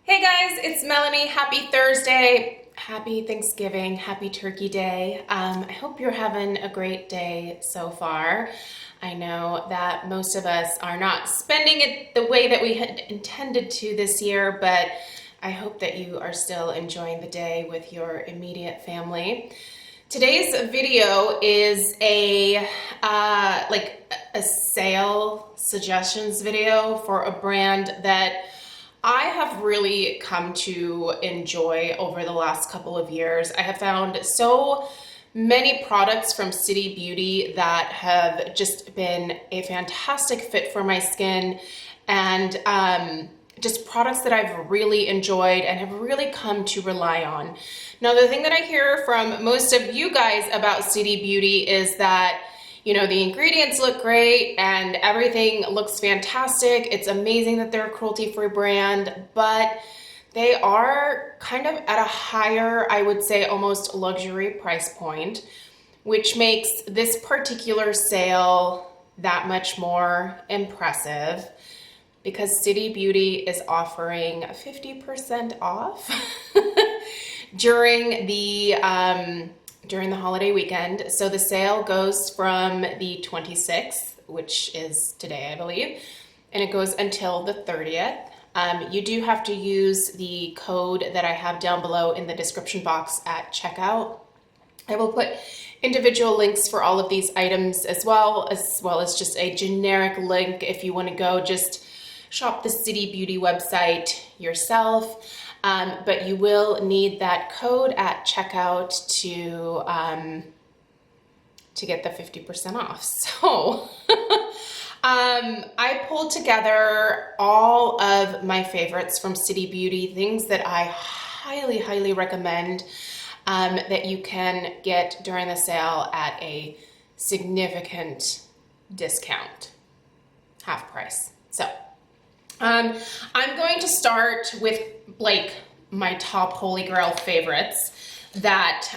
Hey guys, it's Melanie. Happy Thursday. Happy Thanksgiving. Happy Turkey Day. I hope you're having a great day so far. I know that most of us are not spending it the way that we had intended to this year, but I hope that you are still enjoying the day with your immediate family. Today's video is a sale suggestions video for a brand that I have really come to enjoy over the last couple of years. I have found so many products from City Beauty that have just been a fantastic fit for my skin, and just products that I've really enjoyed and have really come to rely on. Now, the thing that I hear from most of you guys about City Beauty is that the ingredients look great and everything looks fantastic. It's amazing that they're a cruelty-free brand, but they are kind of at a higher, I would say almost luxury price point, which makes this particular sale that much more impressive because City Beauty is offering 50% off during the holiday weekend. So the sale goes from the 26th, which is today, I believe, and it goes until the 30th. You do have to use the code that I have down below in the description box at checkout. I will put individual links for all of these items as well as just a generic link if you want to go just shop the City Beauty website yourself. But you will need that code at checkout to get the 50% off. So I pulled together all of my favorites from City Beauty, things that I highly, highly recommend that you can get during the sale at a significant discount, half price. So I'm going to start with my top holy grail favorites that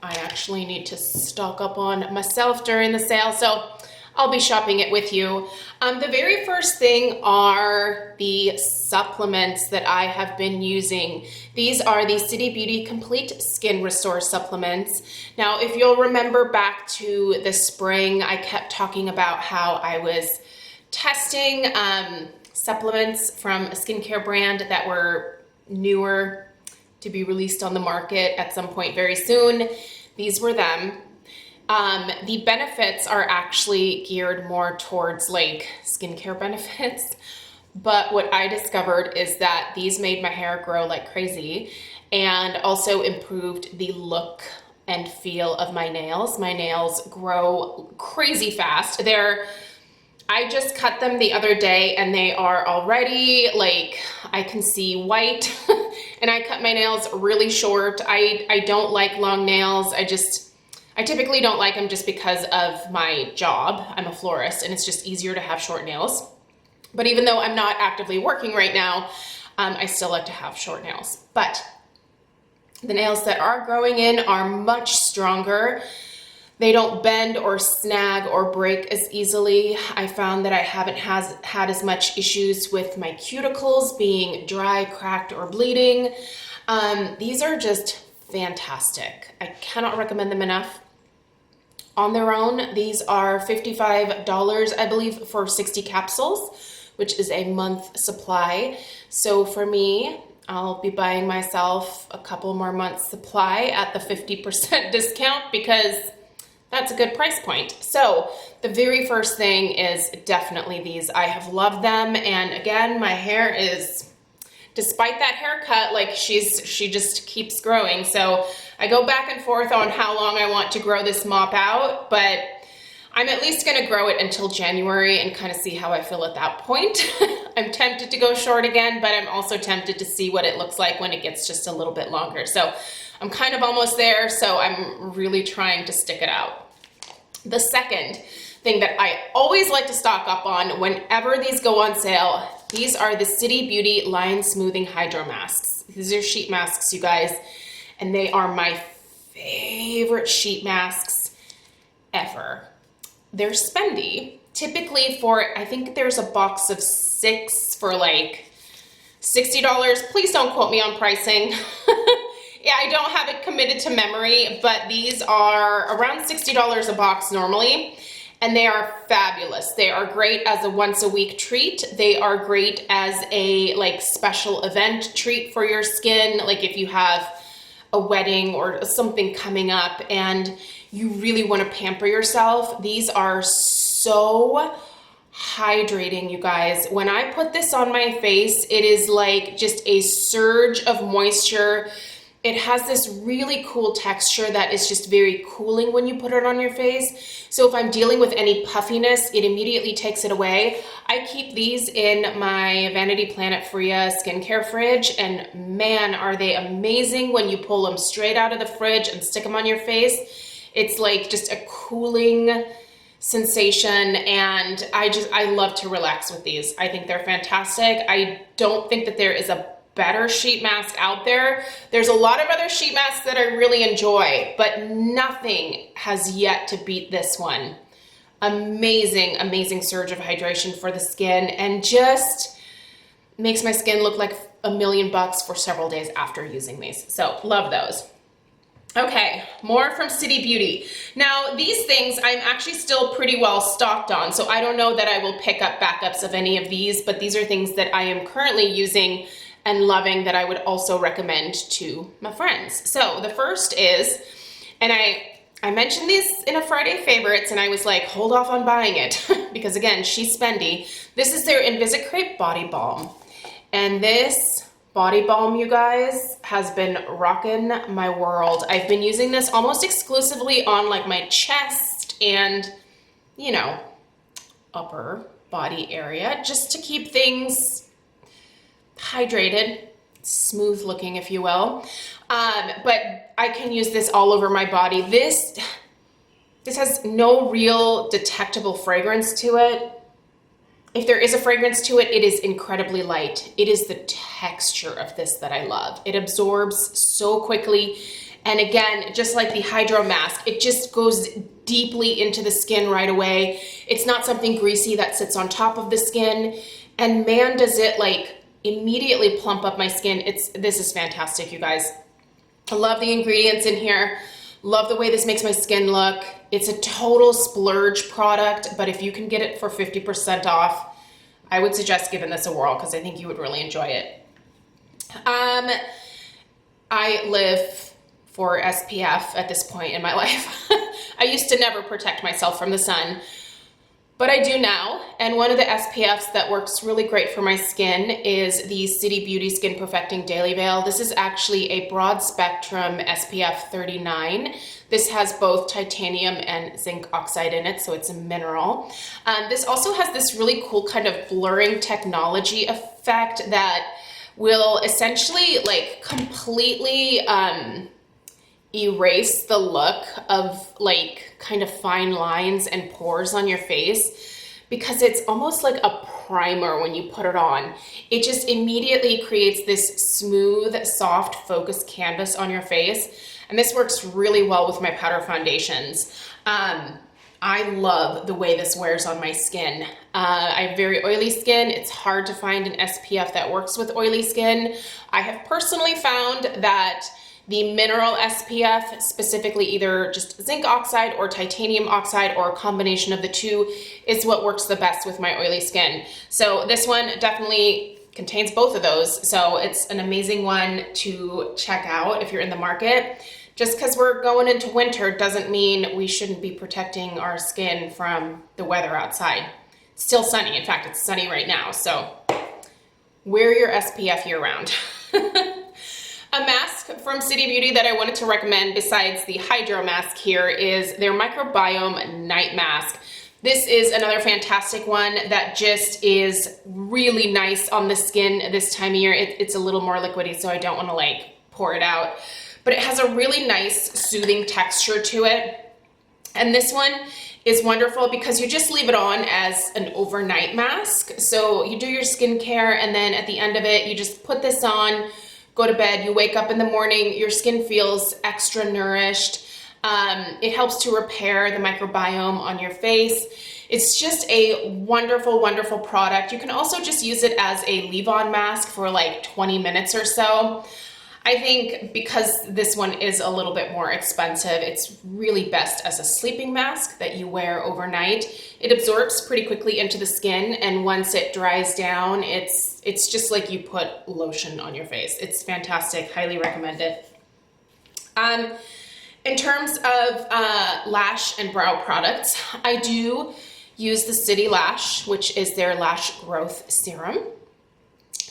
I actually need to stock up on myself during the sale, so I'll be shopping it with you. The very first thing are the supplements that I have been using. These are the City Beauty Complete Skin Restore supplements. Now, if you'll remember back to the spring, I kept talking about how I was testing supplements from a skincare brand that were newer to be released on the market at some point very soon. These were them. The benefits are actually geared more towards skincare benefits, but what I discovered is that these made my hair grow like crazy and also improved the look and feel of my nails. My nails grow crazy fast. I just cut them the other day and they are already I can see white and I cut my nails really short. I don't like long nails. I typically don't like them just because of my job. I'm a florist and it's just easier to have short nails. But even though I'm not actively working right now, I still like to have short nails. But the nails that are growing in are much stronger. They don't bend or snag or break as easily. I found that I haven't had as much issues with my cuticles being dry, cracked, or bleeding. These are just fantastic. I cannot recommend them enough. On their own, these are $55, I believe, for 60 capsules, which is a month supply. So for me, I'll be buying myself a couple more months supply at the 50% discount because that's a good price point. So the very first thing is definitely these. I have loved them. And again, my hair is, despite that haircut, she just keeps growing. So I go back and forth on how long I want to grow this mop out, but I'm at least gonna grow it until January and kind of see how I feel at that point. I'm tempted to go short again, but I'm also tempted to see what it looks like when it gets just a little bit longer. So I'm kind of almost there, so I'm really trying to stick it out. The second thing that I always like to stock up on whenever these go on sale, these are the City Beauty Line Smoothing HydroMasks. These are sheet masks, you guys, and they are my favorite sheet masks ever. They're spendy, typically for, I think there's a box of 6 for $60. Please don't quote me on pricing. Yeah, I don't have it committed to memory, but these are around $60 a box normally, and they are fabulous. They are great as a once a week treat. They are great as a like special event treat for your skin, like if you have a wedding or something coming up and you really want to pamper yourself. These are so hydrating, you guys. When I put this on my face, it is like just a surge of moisture. It has this really cool texture that is just very cooling when you put it on your face. So if I'm dealing with any puffiness, it immediately takes it away. I keep these in my Vanity Planet Freya skincare fridge, and man, are they amazing when you pull them straight out of the fridge and stick them on your face. It's like just a cooling sensation, and I love to relax with these. I think they're fantastic. I don't think that there is a better sheet mask out there. There's a lot of other sheet masks that I really enjoy, but nothing has yet to beat this one. Amazing, amazing surge of hydration for the skin, and just makes my skin look like $1,000,000 for several days after using these. So love those. Okay, more from City Beauty. Now these things I'm actually still pretty well stocked on, so I don't know that I will pick up backups of any of these, but these are things that I am currently using and loving that I would also recommend to my friends. So the first is, and I mentioned these in a Friday favorites and I was like, hold off on buying it because again, she's spendy. This is their InvisiCrepe Body Balm. And this body balm, you guys, has been rocking my world. I've been using this almost exclusively on like my chest and, you know, upper body area just to keep things hydrated, smooth looking, if you will. But I can use this all over my body. This has no real detectable fragrance to it. If there is a fragrance to it, it is incredibly light. It is the texture of this that I love. It absorbs so quickly. And again, just like the HydroMask, it just goes deeply into the skin right away. It's not something greasy that sits on top of the skin. And man, does it like immediately plump up my skin. This is fantastic, you guys. I love the ingredients in here. Love the way this makes my skin look. It's a total splurge product, but if you can get it for 50% off, I would suggest giving this a whirl because I think you would really enjoy it. I live for SPF at this point in my life. I used to never protect myself from the sun, but I do now, and one of the SPFs that works really great for my skin is the City Beauty Skin Perfecting Daily Veil. This is actually a broad spectrum SPF 39. This has both titanium and zinc oxide in it, so it's a mineral. This also has this really cool kind of blurring technology effect that will essentially like completely erase the look of like kind of fine lines and pores on your face because it's almost like a primer when you put it on. It just immediately creates this smooth, soft, focused canvas on your face. And this works really well with my powder foundations. I love the way this wears on my skin. I have very oily skin. It's hard to find an SPF that works with oily skin. I have personally found that the mineral SPF, specifically either just zinc oxide or titanium oxide or a combination of the two, is what works the best with my oily skin. So this one definitely contains both of those. So it's an amazing one to check out if you're in the market. Just because we're going into winter doesn't mean we shouldn't be protecting our skin from the weather outside. It's still sunny. In fact, it's sunny right now. So wear your SPF year round. A mask from City Beauty that I wanted to recommend besides the HydroMask here is their MicroBiome Night Mask. This is another fantastic one that just is really nice on the skin this time of year. It's a little more liquidy, so I don't want to like pour it out. But it has a really nice soothing texture to it. And this one is wonderful because you just leave it on as an overnight mask. So you do your skincare and then at the end of it, you just put this on, go to bed, you wake up in the morning, your skin feels extra nourished. It helps to repair the microbiome on your face. It's just a wonderful, wonderful product. You can also just use it as a leave-on mask for like 20 minutes or so. I think because this one is a little bit more expensive, it's really best as a sleeping mask that you wear overnight. It absorbs pretty quickly into the skin, and once it dries down, it's just like you put lotion on your face. It's fantastic, highly recommend it. In terms of lash and brow products, I do use the City Lash, which is their lash growth serum.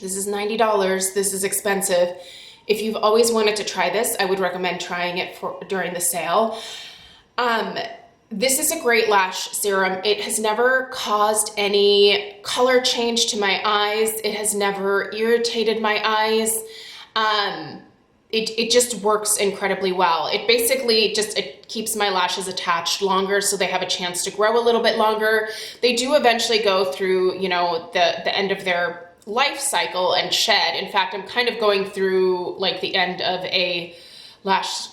This is $90. This is expensive. If you've always wanted to try this, I would recommend trying it during the sale. This is a great lash serum. It has never caused any color change to my eyes. It has never irritated my eyes. It just works incredibly well. It basically it keeps my lashes attached longer so they have a chance to grow a little bit longer. They do eventually go through, you know, the end of their life cycle and shed. In fact, I'm kind of going through like the end of a lash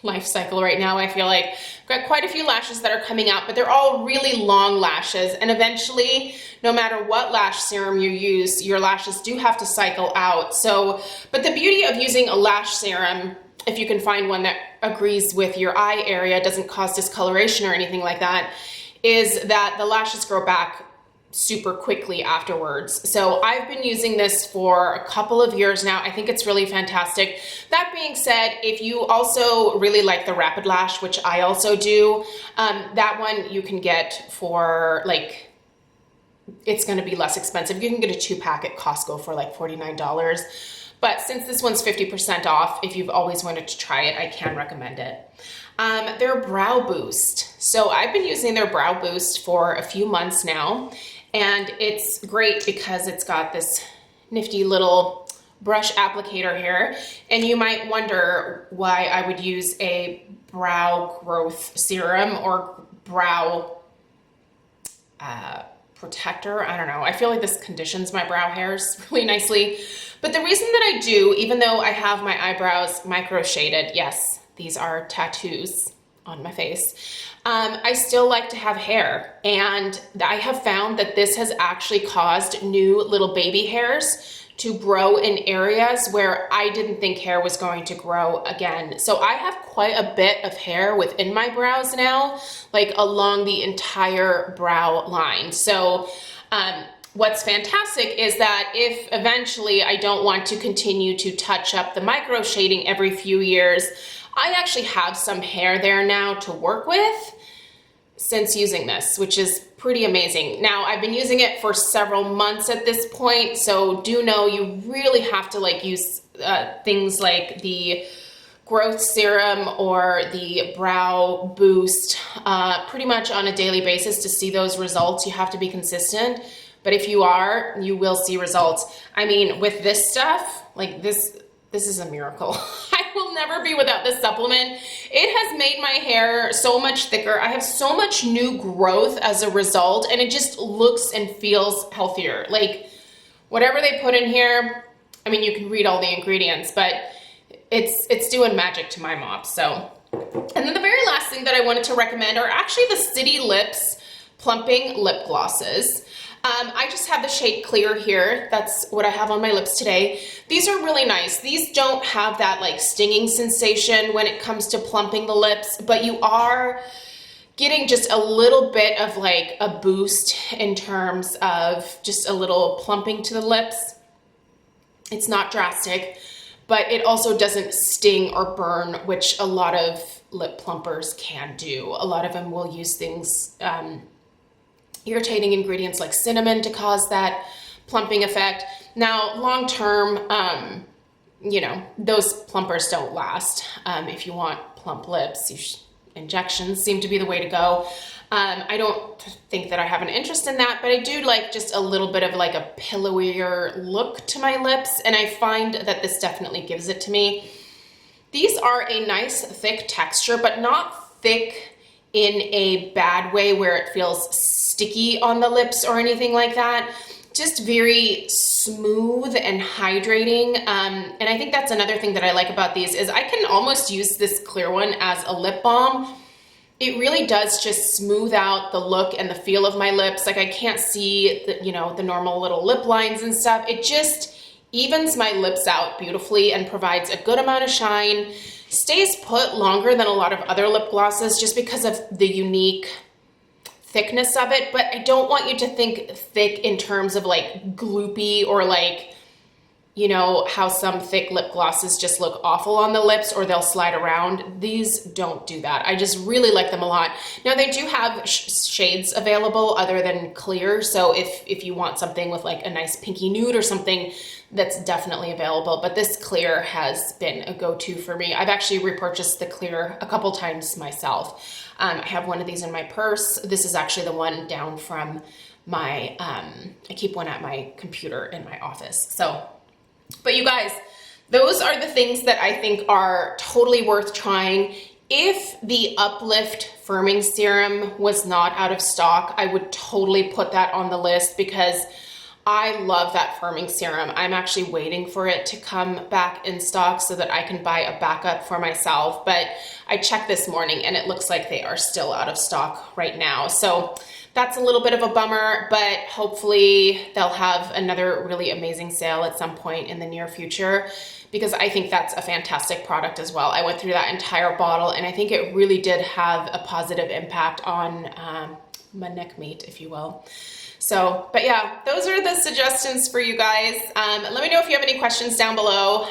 life cycle right now. I feel like I've got quite a few lashes that are coming out, but they're all really long lashes. And eventually, no matter what lash serum you use, your lashes do have to cycle out. So, but the beauty of using a lash serum, if you can find one that agrees with your eye area, doesn't cause discoloration or anything like that, is that the lashes grow back super quickly afterwards. So I've been using this for a couple of years now. I think it's really fantastic. That being said, if you also really like the Rapid Lash, which I also do, that one you can get for like, it's going to be less expensive. You can get a 2-pack at Costco for like $49. But since this one's 50% off, if you've always wanted to try it, I can recommend it. Their Brow Boost. So I've been using their Brow Boost for a few months now. And it's great because it's got this nifty little brush applicator here. And you might wonder why I would use a brow growth serum or brow protector. I don't know. I feel like this conditions my brow hairs really nicely. But the reason that I do, even though I have my eyebrows micro shaded, yes, these are tattoos on my face, I still like to have hair, and I have found that this has actually caused new little baby hairs to grow in areas where I didn't think hair was going to grow again. So I have quite a bit of hair within my brows now, like along the entire brow line. So what's fantastic is that if eventually I don't want to continue to touch up the micro shading every few years, I actually have some hair there now to work with since using this, which is pretty amazing. Now, I've been using it for several months at this point, so do know you really have to like use things like the growth serum or the brow boost pretty much on a daily basis to see those results. You have to be consistent, but if you are, you will see results. I mean, with this stuff, like this is a miracle. I will never be without this supplement. It has made my hair so much thicker. I have so much new growth as a result, and it just looks and feels healthier. Like whatever they put in here, I mean, you can read all the ingredients, but it's doing magic to my mop. So, and then the very last thing that I wanted to recommend are actually the City Lips Plumping Lip Glosses. I just have the shade Clear here. That's what I have on my lips today. These are really nice. These don't have that like stinging sensation when it comes to plumping the lips, but you are getting just a little bit of like a boost in terms of just a little plumping to the lips. It's not drastic, but it also doesn't sting or burn, which a lot of lip plumpers can do. A lot of them will use things, irritating ingredients like cinnamon to cause that plumping effect. Now, long term, you know, those plumpers don't last. If you want plump lips, injections seem to be the way to go. I don't think that I have an interest in that, but I do like just a little bit of like a pillowier look to my lips, and I find that this definitely gives it to me. These are a nice thick texture, but not thick in a bad way where it feels sticky on the lips or anything like that. just very smooth and hydrating. And I think that's another thing that I like about these is I can almost use this clear one as a lip balm. It really does just smooth out the look and the feel of my lips. Like I can't see the, you know, the normal little lip lines and stuff. It just evens my lips out beautifully and provides a good amount of shine. Stays put longer than a lot of other lip glosses just because of the unique thickness of it. But I don't want you to think thick in terms of like gloopy or like, you know, how some thick lip glosses just look awful on the lips or they'll slide around. These don't do that. I just really like them a lot. Now they do have shades available other than clear. So if you want something with like a nice pinky nude or something, that's definitely available. But this clear has been a go-to for me. I've actually repurchased the clear a couple times myself. I have one of these in my purse. This is actually the one down from my, I keep one at my computer in my office. So, but you guys, those are the things that I think are totally worth trying. If the Uplift Firming Serum was not out of stock, I would totally put that on the list because I love that firming serum. I'm actually waiting for it to come back in stock so that I can buy a backup for myself. But I checked this morning and it looks like they are still out of stock right now. So that's a little bit of a bummer, but hopefully they'll have another really amazing sale at some point in the near future because I think that's a fantastic product as well. I went through that entire bottle and I think it really did have a positive impact on my neck mate, if you will. So, but yeah, those are the suggestions for you guys. Let me know if you have any questions down below.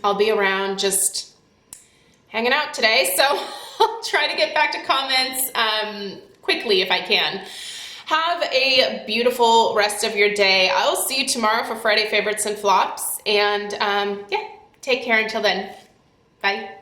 I'll be around just hanging out today, so I'll try to get back to comments quickly if I can. Have a beautiful rest of your day. I'll see you tomorrow for Friday Favorites and Flops, and yeah, take care until then. Bye.